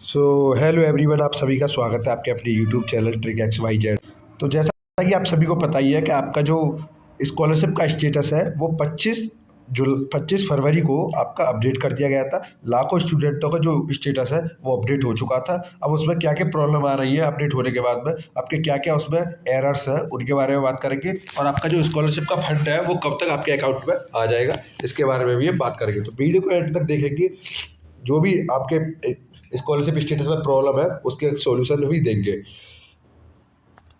So hello everyone, आप सभी का स्वागत है आपके अपने YouTube channel trick X Y Z. तो जैसा कि आप सभी को पता ही है कि आपका जो स्कॉलरशिप का स्टेटस है वो 25 फरवरी को आपका अपडेट कर दिया गया था। लाखों स्टूडेंटों का जो स्टेटस है वो अपडेट हो चुका था। अब उसमें क्या क्या प्रॉब्लम आ रही है अपडेट होने के बाद में, आपके क्या क्या उसमें एरर्स हैं, उनके बारे में बात करेंगे। और आपका जो स्कॉलरशिप का फंड है वो कब तक आपके अकाउंट में आ जाएगा, इसके बारे में भी हम बात करेंगे। तो वीडियो को एंड तक देखेंगे, जो भी आपके स्कॉलरशिप स्टेटस में प्रॉब्लम है उसके सॉल्यूशन भी देंगे।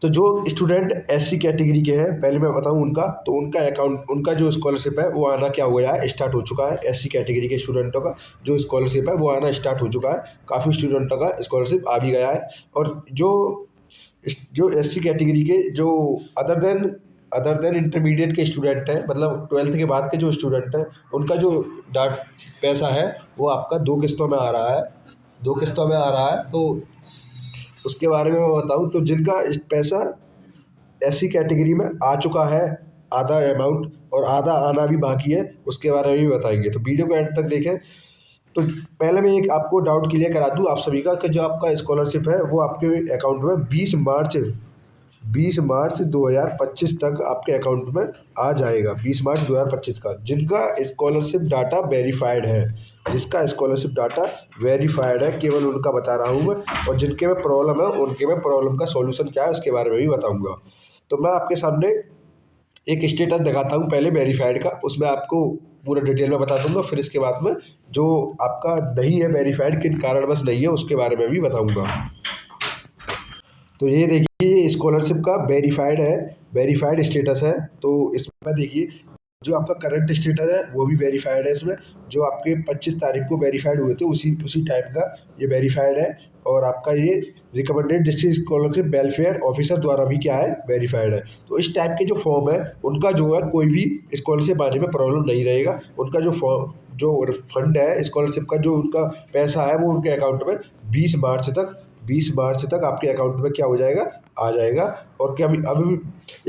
तो जो स्टूडेंट एससी कैटेगरी के हैं, पहले मैं बताऊं उनका, तो उनका अकाउंट, उनका जो स्कॉलरशिप है वो आना क्या हो गया है, स्टार्ट हो चुका है। एससी कैटेगरी के स्टूडेंटों का जो स्कॉलरशिप है वो आना स्टार्ट हो चुका है। काफ़ी स्टूडेंटों का स्कॉलरशिप आ भी गया है। और जो जो एससी कैटेगरी के जो अदर देन इंटरमीडिएट के स्टूडेंट हैं, मतलब 12th के बाद के जो स्टूडेंट हैं, उनका जो डाट पैसा है वो आपका 2 किस्तों में आ रहा है। 2 किस्तों में आ रहा है। तो उसके बारे में मैं बताऊं तो जिनका पैसा एससी कैटेगरी में आ चुका है आधा अमाउंट, और आधा आना भी बाकी है, उसके बारे में भी बताएंगे। तो वीडियो को एंड तक देखें। तो पहले मैं एक आपको डाउट क्लियर करा दूं आप सभी का, कि जो आपका स्कॉलरशिप है वो आपके अकाउंट में 20 मार्च 2025 तक आपके अकाउंट में आ जाएगा। 20 मार्च 2025 का, जिनका स्कॉलरशिप डाटा वेरीफाइड है, जिसका स्कॉलरशिप डाटा वेरीफाइड है, केवल उनका बता रहा हूँ मैं। और जिनके में प्रॉब्लम है उनके में प्रॉब्लम का सॉल्यूशन क्या है उसके बारे में भी बताऊँगा। तो मैं आपके सामने एक स्टेटस दिखाता हूँ पहले वेरीफाइड का, उसमें आपको पूरा डिटेल में बता दूंगा। फिर इसके बाद में जो आपका नहीं है वेरीफाइड, किन कारणवश नहीं है, उसके बारे में भी बताऊंगा। तो ये देखिए स्कॉलरशिप का वेरीफाइड है, वेरीफाइड स्टेटस है। तो इसमें देखिए जो आपका करंट स्टेटस है वो भी वेरीफाइड है। इसमें जो आपके 25 तारीख को वेरीफाइड हुए थे उसी टाइम का ये वेरीफाइड है। और आपका ये recommended district scholarship welfare officer द्वारा भी क्या है, वेरीफाइड है। तो इस टाइप के जो फॉर्म है उनका जो है कोई भी स्कॉलरशिप आने में प्रॉब्लम नहीं रहेगा। उनका जो फॉर्म, जो फंड है स्कॉलरशिप का, जो उनका पैसा है वो उनके अकाउंट में 20 मार्च तक आपके अकाउंट में क्या हो जाएगा, आ जाएगा। और क्या अभी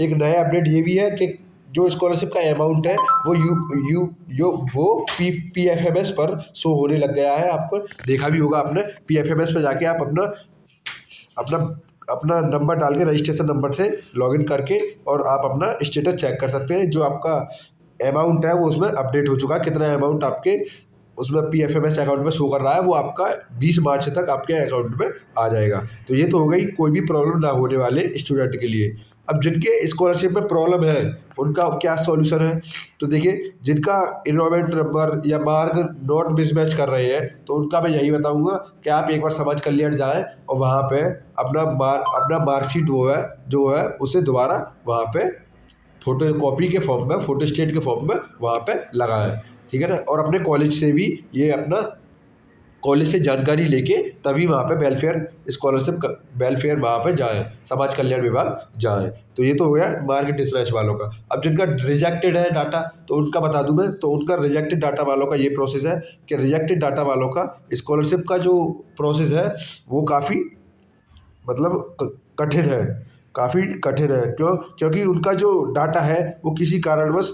एक नया अपडेट ये भी है कि जो स्कॉलरशिप का अमाउंट है वो PFMS पर शो होने लग गया है। आपको देखा भी होगा आपने, PFMS पर जाके आप अपना अपना अपना नंबर डाल के, रजिस्ट्रेशन नंबर से लॉगिन करके, और आप अपना स्टेटस चेक कर सकते हैं। जो आपका अमाउंट है वो उसमें अपडेट हो चुका है, कितना अमाउंट आपके उसमें PFMS अकाउंट में शो कर रहा है वो आपका 20 मार्च तक आपके अकाउंट में आ जाएगा। तो ये तो हो गई कोई भी प्रॉब्लम ना होने वाले स्टूडेंट के लिए। अब जिनके स्कॉलरशिप में प्रॉब्लम है उनका क्या सॉल्यूशन है, तो देखिए जिनका इनरोलमेंट नंबर या मार्क नोट मिसमैच कर रहे हैं, तो उनका मैं यही बताऊंगा कि आप एक बार समाज कल्याण जाएं और वहाँ पे अपना मार्कशीट जो है उसे दोबारा वहाँ पे फोटो कॉपी के फॉर्म में, फोटो स्टेट के फॉर्म में वहाँ पे लगाएं। ठीक है ना। और अपने कॉलेज से भी ये अपना कॉलेज से जानकारी लेके तभी वहाँ पे वेलफेयर वहाँ पे जाएं, समाज कल्याण विभाग जाएं। तो ये तो हो गया मार्केट डिस्पैच वालों का। अब जिनका रिजेक्टेड है डाटा, तो उनका बता दूं मैं। तो उनका रिजेक्टेड डाटा वालों का ये प्रोसेस है कि रिजेक्टेड डाटा वालों का स्कॉलरशिप का जो प्रोसेस है वो काफ़ी, मतलब कठिन है, काफ़ी कठिन है। क्योंकि उनका जो डाटा है वो किसी कारणवश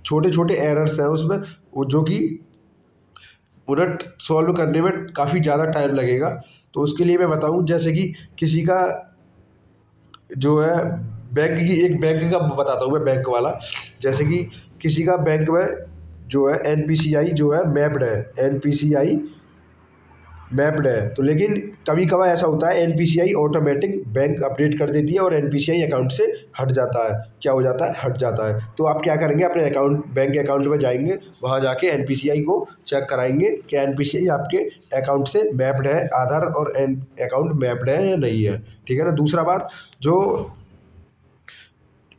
छोटे छोटे एरर्स हैं उसमें, वो जो कि उन्हें सॉल्व करने में काफ़ी ज़्यादा टाइम लगेगा। तो उसके लिए मैं बताऊं, जैसे कि किसी का जो है एक बैंक का बताता हूँ मैं, बैंक वाला। जैसे कि किसी का बैंक में जो है NPCI जो है मैप्ड है, NPCI मैप्ड है। तो लेकिन कभी कभार ऐसा होता है NPCI ऑटोमेटिक बैंक अपडेट कर देती है और NPCI अकाउंट से हट जाता है। क्या हो जाता है, हट जाता है। तो आप क्या करेंगे, अपने बैंक अकाउंट में जाएंगे, वहाँ जाके NPCI को चेक कराएंगे कि NPCI आपके अकाउंट से मैप्ड है, आधार और अकाउंट मैप्ड है या नहीं है। ठीक है ना। दूसरा बात, जो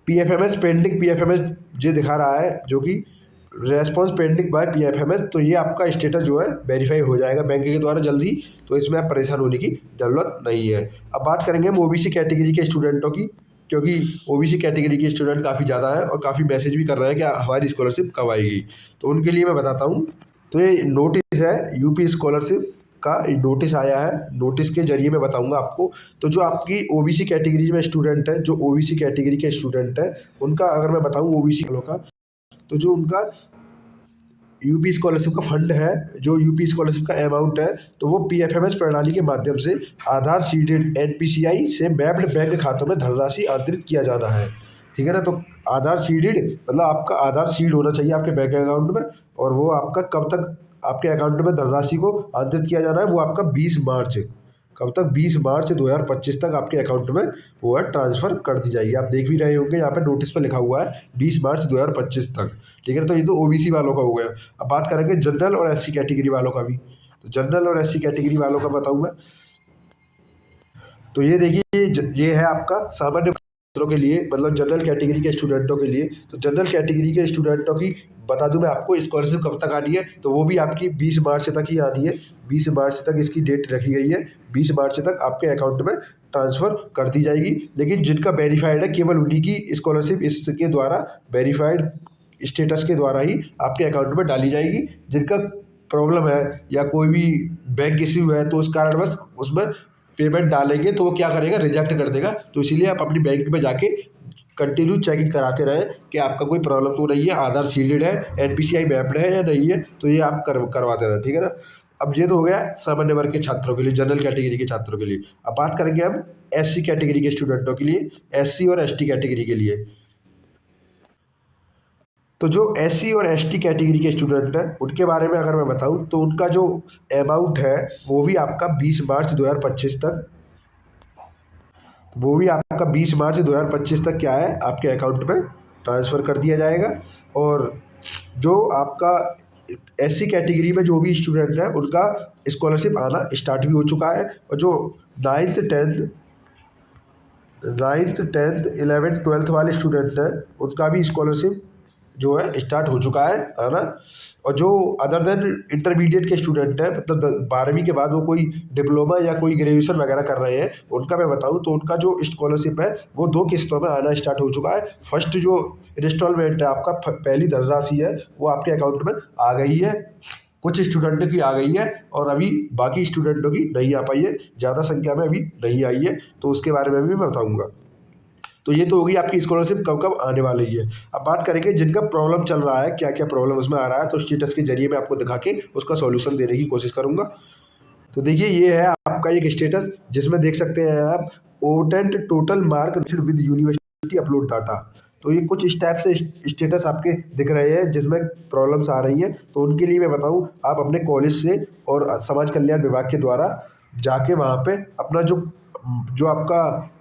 पेंडिंग PFMS ये दिखा रहा है, जो कि रेस्पॉन्स पेंडिंग बाय PFMS, तो ये आपका स्टेटस जो है वेरीफाई हो जाएगा बैंक के द्वारा जल्दी। तो इसमें आप परेशान होने की ज़रूरत नहीं है। अब बात करेंगे हम OBC कैटेगरी के स्टूडेंटों की, क्योंकि OBC कैटेगरी के स्टूडेंट काफ़ी ज़्यादा है और काफ़ी मैसेज भी कर रहे हैं कि हमारी स्कॉलरशिप कब आएगी। तो उनके लिए मैं बताता हूँ। तो ये नोटिस है, यूपी स्कॉलरशिप का नोटिस आया है, नोटिस के जरिए मैं बताऊंगा आपको। तो जो आपकी OBC कैटेगरी में स्टूडेंट है, जो OBC कैटेगरी के स्टूडेंट है, उनका अगर मैं बताऊं OBC वालों का, तो जो उनका यूपी स्कॉलरशिप का फंड है, जो यूपी स्कॉलरशिप का अमाउंट है, तो वो पीएफएमएस प्रणाली के माध्यम से आधार सीडेड एनपीसीआई से मैप्ड बैंक खातों में धनराशि अंतरित किया जाना है। ठीक है ना। तो आधार सीडेड मतलब आपका आधार सीड होना चाहिए आपके बैंक अकाउंट में, और वो आपका कब तक आपके अकाउंट में धनराशि को अंतरित किया जाना है, वो आपका 20 मार्च, कब तक 20 मार्च 2025 तक आपके अकाउंट में वो है ट्रांसफ़र कर दी जाएगी। आप देख भी रहे होंगे यहाँ पे नोटिस पे लिखा हुआ है 20 मार्च 2025 तक। ठीक है, तो ये तो ओबीसी वालों का हो गया। अब बात करेंगे जनरल और एससी कैटेगरी वालों का भी। तो जनरल और एससी कैटेगरी वालों का बताऊँ मैं, तो ये देखिए ये है आपका सामान्य छात्रों के लिए, मतलब जनरल कैटेगरी के स्टूडेंटों के लिए। तो जनरल कैटेगरी के स्टूडेंटों की बता दूं मैं आपको स्कॉलरशिप कब तक आनी है, तो वो भी आपकी 20 मार्च तक ही आनी है। 20 मार्च तक इसकी डेट रखी गई है। 20 मार्च तक आपके अकाउंट में ट्रांसफ़र कर दी जाएगी। लेकिन जिनका वेरीफाइड है केवल उन्हीं की स्कॉलरशिप इसके द्वारा वेरीफाइड स्टेटस के द्वारा ही आपके अकाउंट में डाली जाएगी। जिनका प्रॉब्लम है या कोई भी बैंक इश्यू है तो उस कारणवश उसमें पेमेंट डालेंगे तो वो क्या करेगा, रिजेक्ट कर देगा। तो इसीलिए आप अपनी बैंक में जाके कंटिन्यू चेकिंग कराते रहें कि आपका कोई प्रॉब्लम तो नहीं है, आधार सीडेड है, एनपीसीआई मैप्ड है या नहीं है, तो ये आप करवाते रहें। ठीक है ना। अब ये तो हो गया सामान्य वर्ग के छात्रों के लिए, जनरल कैटेगरी के छात्रों के लिए। अब बात करेंगे हम एससी कैटेगरी के स्टूडेंटों के लिए, एससी और एसटी कैटेगरी के लिए। तो जो एससी और एसटी कैटेगरी के स्टूडेंट हैं उनके बारे में अगर मैं बताऊं तो उनका जो अमाउंट है वो भी आपका 20 मार्च 2025 तक, वो भी आपका 20 मार्च 2025 तक क्या है आपके अकाउंट में ट्रांसफ़र कर दिया जाएगा। और जो आपका एससी कैटेगरी में जो भी स्टूडेंट है उनका स्कॉलरशिप आना स्टार्ट भी हो चुका है। और जो नाइन्थ टेंथ 11th 12th वाले स्टूडेंट हैं उनका भी स्कॉलरशिप जो है स्टार्ट हो चुका है ना। और जो अदर देन इंटरमीडिएट के स्टूडेंट हैं, मतलब 12वीं के बाद वो कोई डिप्लोमा या कोई ग्रेजुएशन वगैरह कर रहे हैं, उनका मैं बताऊं तो उनका जो स्कॉलरशिप है वो 2 किस्तों में आना स्टार्ट हो चुका है। फर्स्ट जो इंस्टॉलमेंट है आपका पहली धनराशि है वो आपके अकाउंट में आ गई है। कुछ स्टूडेंटों की आ गई है और अभी बाकी स्टूडेंटों की नहीं आ पाई है, ज़्यादा संख्या में अभी नहीं आई है, तो उसके बारे में भी मैं बताऊँगा। तो ये तो होगी आपकी स्कॉलरशिप कब कब आने वाली है। अब बात करेंगे जिनका प्रॉब्लम चल रहा है, क्या क्या प्रॉब्लम उसमें आ रहा है, तो स्टेटस के जरिए मैं आपको दिखा के उसका सॉल्यूशन देने की कोशिश करूँगा। तो देखिए ये है आपका एक स्टेटस जिसमें देख सकते हैं आप obtained total mark with university upload data. तो ये कुछ इस टाइप से स्टेटस आपके दिख रहे हैं जिसमें प्रॉब्लम्स आ रही हैं। तो उनके लिए मैं बताऊँ, आप अपने कॉलेज से और समाज कल्याण विभाग के द्वारा जाके वहाँ पे अपना जो आपका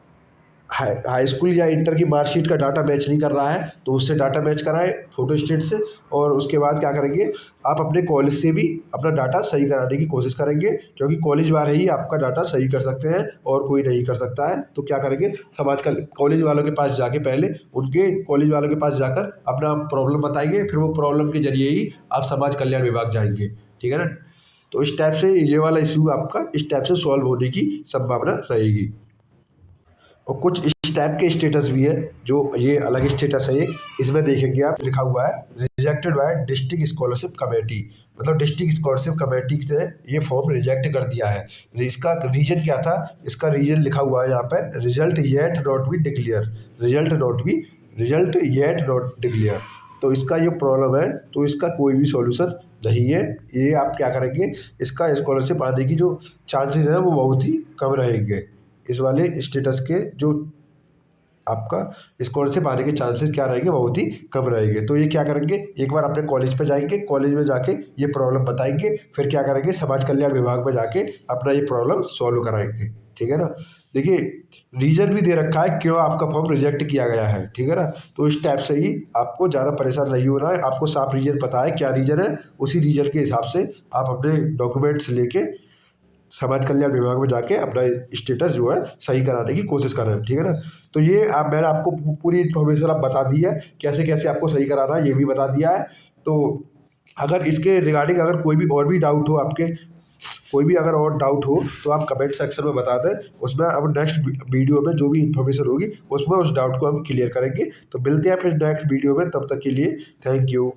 हाई स्कूल या इंटर की मार्कशीट का डाटा मैच नहीं कर रहा है तो उससे डाटा मैच कराएं फ़ोटो स्टेट से। और उसके बाद क्या करेंगे, आप अपने कॉलेज से भी अपना डाटा सही कराने की कोशिश करेंगे, क्योंकि कॉलेज वाले ही आपका डाटा सही कर सकते हैं और कोई नहीं कर सकता है। तो क्या करेंगे, कॉलेज वालों के पास जाके पहले उनके कॉलेज वालों के पास जाकर अपना प्रॉब्लम बताएंगे, फिर वो प्रॉब्लम के जरिए ही आप समाज कल्याण विभाग जाएंगे। ठीक है ना। तो इस टाइप से ये वाला इशू आपका इस टाइप से सॉल्व होने की संभावना रहेगी। और कुछ इस टाइप के स्टेटस भी है, जो ये अलग स्टेटस है। इसमें देखेंगे आप लिखा हुआ है rejected by district scholarship committee, मतलब डिस्ट्रिक्ट स्कॉलरशिप कमेटी से ये फॉर्म रिजेक्ट कर दिया है। इसका रीजन क्या था, इसका रीजन लिखा हुआ है यहाँ पे, result yet not be declare, result yet not declare. तो इसका ये प्रॉब्लम है, तो इसका कोई भी सॉल्यूशन नहीं है। ये आप क्या करेंगे, इसका स्कॉलरशिप आने की जो चांसेस हैं वो बहुत ही कम रहेंगे। इस वाले स्टेटस के जो आपका स्कॉलरशिप आने के चांसेस क्या रहेंगे, बहुत ही कम रहेंगे। तो ये क्या करेंगे, एक बार अपने कॉलेज पे जाएंगे, कॉलेज में जाके ये प्रॉब्लम बताएंगे, फिर क्या करेंगे समाज कल्याण विभाग में जाके अपना ये प्रॉब्लम सॉल्व कराएंगे। ठीक है ना। देखिए रीज़न भी दे रखा है क्यों आपका फॉर्म रिजेक्ट किया गया है। ठीक है ना। तो इस टाइप से ही आपको ज़्यादा परेशान नहीं होना है, आपको साफ रीज़न पता है क्या रीज़न है, उसी रीज़न के हिसाब से आप अपने डॉक्यूमेंट्स लेके समाज कल्याण विभाग में जाके अपना स्टेटस जो है सही कराने की कोशिश कर रहे हैं। ठीक है ना। तो ये मैंने आपको पूरी इन्फॉर्मेशन आप बता दी है, कैसे कैसे आपको सही कराना है ये भी बता दिया है। तो अगर इसके रिगार्डिंग अगर कोई भी और भी डाउट हो आपके, कोई भी अगर और डाउट हो तो आप कमेंट सेक्शन में बता दें, उसमें अब नेक्स्ट वीडियो में जो भी इन्फॉर्मेशन होगी उसमें उस डाउट को हम क्लियर करेंगे। तो मिलते हैं फिर नेक्स्ट वीडियो में, तब तक के लिए थैंक यू।